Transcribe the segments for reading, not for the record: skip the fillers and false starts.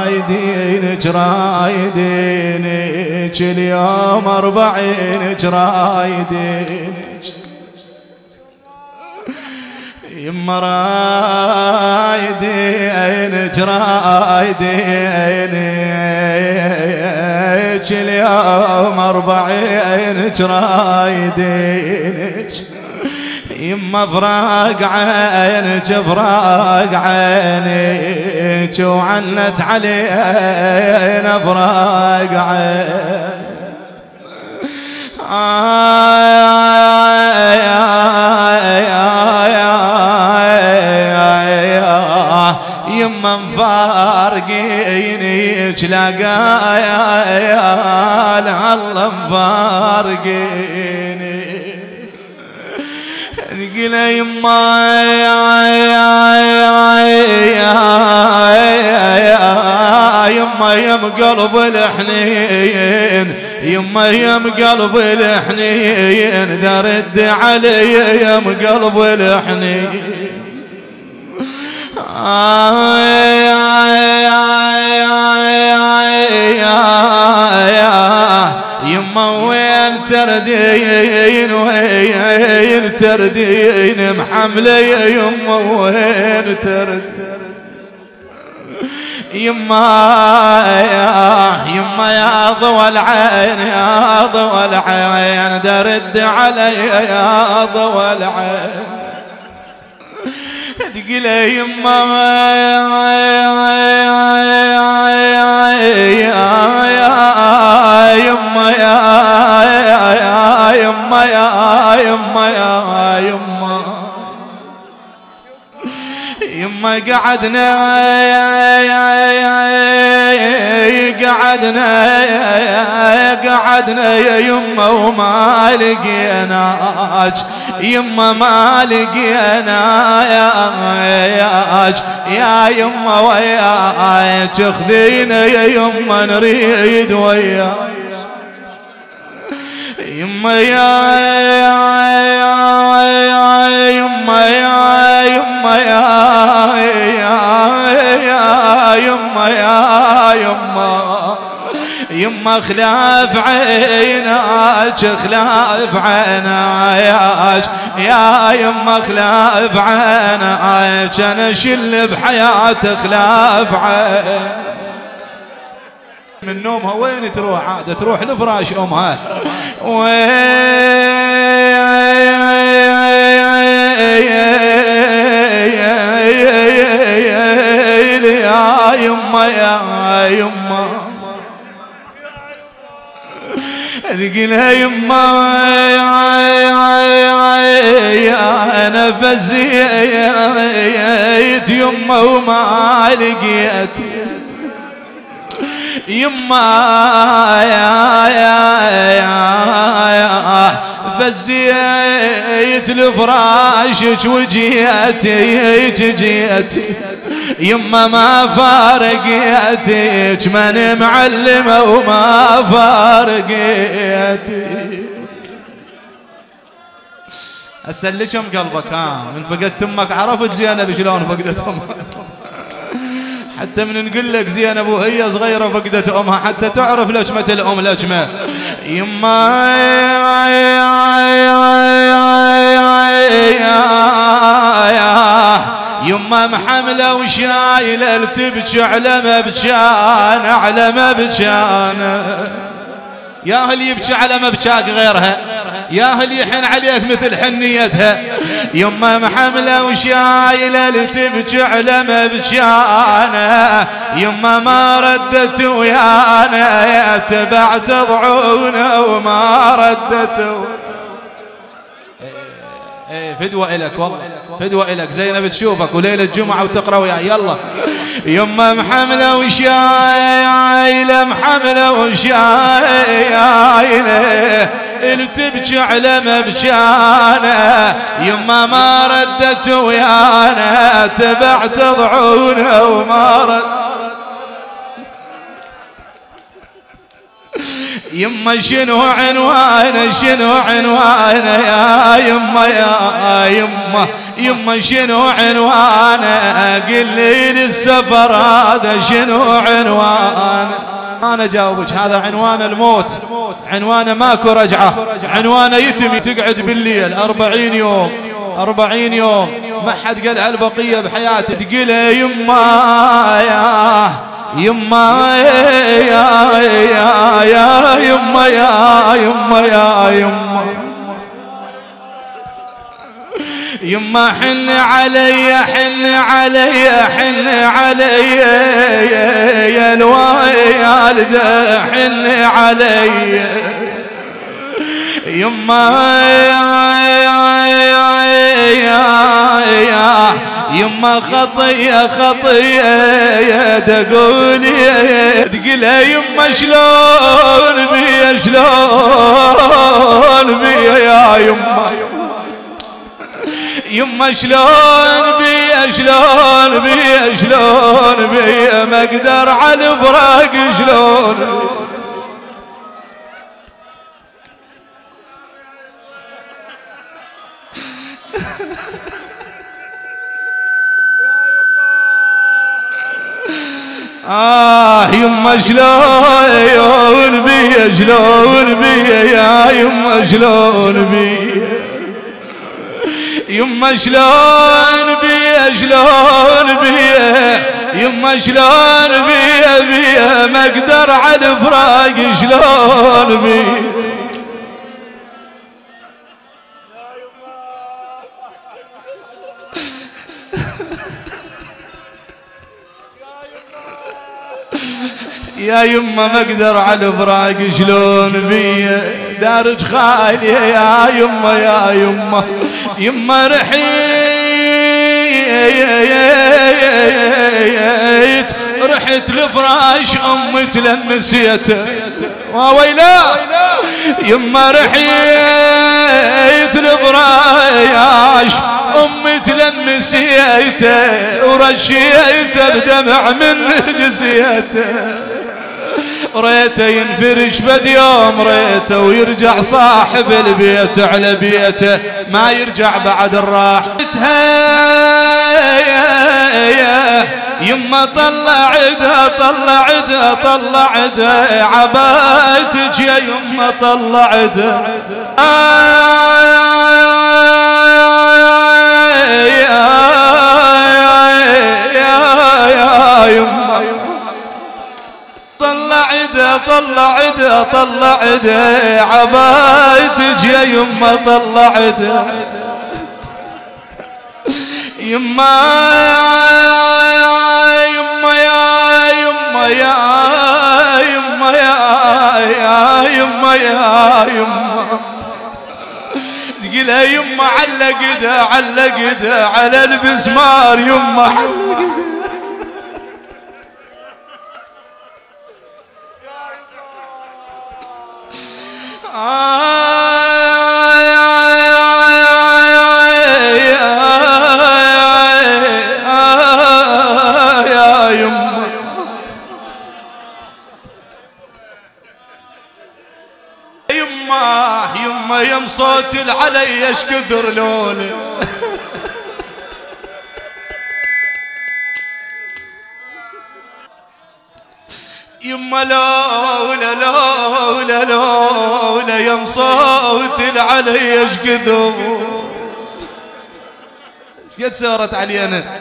رايدينك رايدينك اليوم 40 رايدينك يما رايدينك رايدينك اليوم 40 رايدينك يما فراق عينك فراق عينك وعنت علينا فراق عينك يما مفارقينك لقايا الله مفارقيني تقول يما يما يم قلب الحنين يما يم قلب الحنين درد علي يم قلب الحنين يما وين تردين وين تردين محملة يما وين تردين يما يا ضوى العين يا ضوى العين درد علي يا ضوى العين تقول يما يما يما قعدنا يا يما وما لقيناك يما ما لقيناك يا يما وياك اخذينا يا يما نريد وياك يما يا يما يما خلاف عيناك خلاف عيناك يا يما خلاف عيناك انا شل بحياتي خلاف عيناك من نومها وين تروح عادة تروح لفراش امها يا يما يا يما تقولها يما انا فزيت يما وما لقيت يما يا فزيت لفراشك وجيت يما ما فارقيتك من معلمة وما فارقيتك اسلكم قلبك من فقدت امك عرفت زينب شلون فقدت امك حتى من نقول لك زينب وهي صغيرة فقدت امها حتى تعرف لجمة الام لجمة يما يما محملة وشايلة تبكي على مبكان على مبكان يا هل يبكي على مبكاك غيرها يا هل يحن عليك مثل حنيتها يما محملة وشايلة تبكي على مبكان يما ما ردت ويانا تبعت ضعونه وما ردت فدوة إلك والله فدوة إلك زينب تشوفك وليلة الجمعة وتقرأ وياها يلا يما محملة وشايلة محملة وشايلة تبكي على مبكانة يما ما ردت ويانا تبعت ضعونه وما ردت يما شنو عنوانه يا يما يما شنو عنوانه؟ قل لي للسفر هذا شنو عنوانه؟ أنا جاوبك هذا عنوان الموت، عنوانه ماكو رجعة، عنوانه يتم تقعد بالليل 40 يوم 40 يوم ما حد قال البقية بحياته تقول يما يا يما يا يما يا يما يا يما يما حن علي حن علي حن علي يا الوالدة حن علي يما يما خطية خطية تقولي تقول يما شلون بيا شلون بيا يا يما يما شلون بيا شلون بيا شلون بيا ما اقدر على الفراق شلون يما شلون بيا شلون بيا يا يما شلون بيا يما شلون بيا شلون بيا يما شلون بيا بيا ما اقدر على الفراق شلون بيا يا يما ما اقدر على فراق شلون بيا دارج خالي يا يما يا يما يما رحت لفراش امي تلمسيته ويلا يما رحت لفراش امي تلمسيته ورشيته بدمع من جزيته ريته ينفرش بد يوم ريته ويرجع صاحب البيت على بيته ما يرجع بعد الراحتها يما طلعتها طلعتها طلعتها عبايتك يا يما طلعتها يا يما طلعتها طلعتها طلعتها عبايتك يا يما طلعتها يما يما يا يما يا يما يا يما يا يما تقولها يما علقتها علقتها على المسمار يما علقتها يما يم صوتي العلي ايش كثر لولي يما لولا لولا لولا يم صوتي العلي ايش كثر ايش قد سارت علينا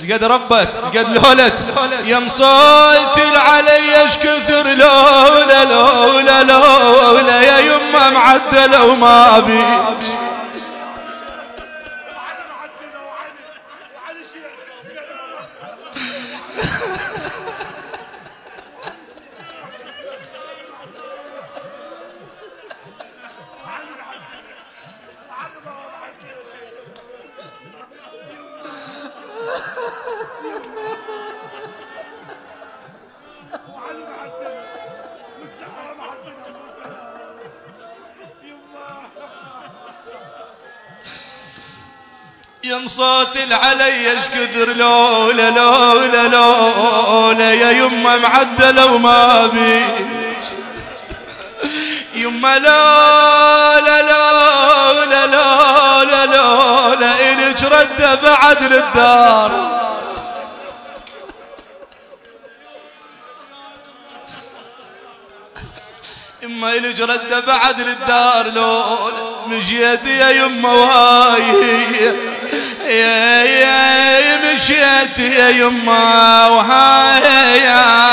ايش قد ربت ايش قد لولت يم صوتي العلي ايش كثر لولا لولا لولا يا يما معدله وما بيك يم صوت العلي ايش كثر لولا لولا لولا يا يما معدله وما بيك يما لولا لولا لولا لولا إلك رده بعد للدار. يما إلج رده بعد للدار لو مشيت يا يما وهاي يا مشيت يا يما وهاي يا